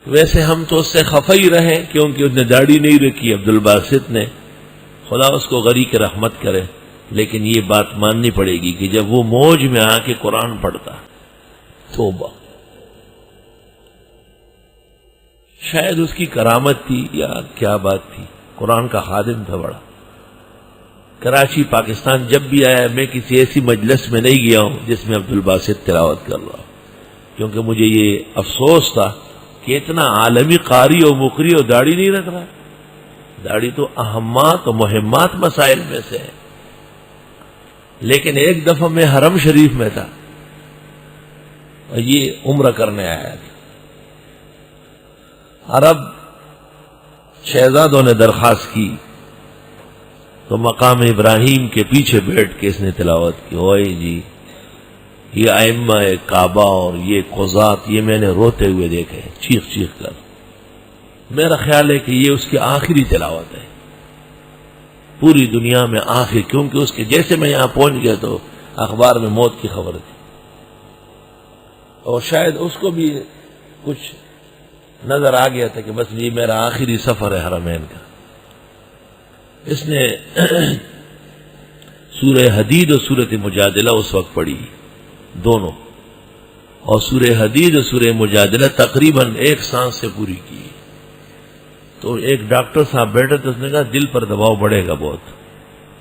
ویسے ہم تو اس سے خفا ہی رہے کیونکہ اس نے داڑھی نہیں رکھی عبد الباسط نے، خدا اس کو غریق رحمت کرے، لیکن یہ بات ماننی پڑے گی کہ جب وہ موج میں آ کے قرآن پڑھتا، توبہ، شاید اس کی کرامت تھی یا کیا بات تھی، قرآن کا خادم تھا بڑا۔ کراچی پاکستان جب بھی آیا میں کسی ایسی مجلس میں نہیں گیا ہوں جس میں عبد الباسط تلاوت کر رہا ہوں، کیونکہ مجھے یہ افسوس تھا کہ اتنا عالمی قاری و مقری و داڑھی نہیں رکھ رہا۔ داڑھی تو اہمات و مہمات مسائل میں سے ہے، لیکن ایک دفعہ میں حرم شریف میں تھا اور یہ عمرہ کرنے آیا تھا۔ عرب شہزادوں نے درخواست کی تو مقام ابراہیم کے پیچھے بیٹھ کے اس نے تلاوت کی، اوئے جی یہ ائمہ کعبہ اور یہ قضات یہ میں نے روتے ہوئے دیکھے چیخ چیخ کر۔ میرا خیال ہے کہ یہ اس کی آخری تلاوت ہے پوری دنیا میں، آخری، کیونکہ اس کے جیسے میں یہاں پہنچ گیا تو اخبار میں موت کی خبر تھی، اور شاید اس کو بھی کچھ نظر آ گیا تھا کہ بس یہ میرا آخری سفر ہے حرمین کا۔ اس نے سورہ حدید اور سورۃ مجادلہ اس وقت پڑھی دونوں، اور سورہ حدید اور سورہ مجادلہ تقریباً ایک سانس سے پوری کی۔ تو ایک ڈاکٹر صاحب بیٹھے تو اس نے کہا دل پر دباؤ بڑھے گا بہت۔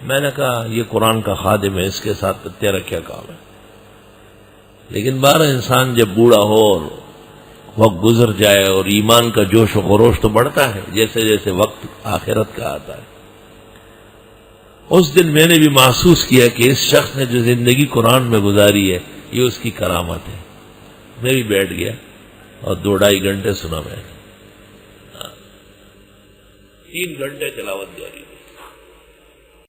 میں نے کہا یہ قرآن کا خادم ہے، اس کے ساتھ تیرا کیا کام ہے؟ لیکن بارہ انسان جب بوڑھا ہو اور وقت گزر جائے اور ایمان کا جوش و خروش تو بڑھتا ہے جیسے جیسے وقت آخرت کا آتا ہے۔ اس دن میں نے بھی محسوس کیا کہ اس شخص نے جو زندگی قرآن میں گزاری ہے یہ اس کی کرامت ہے۔ میں بھی بیٹھ گیا اور 2-2.5 گھنٹے سنا میں نے، 3 گھنٹے تلاوت جاری ہے۔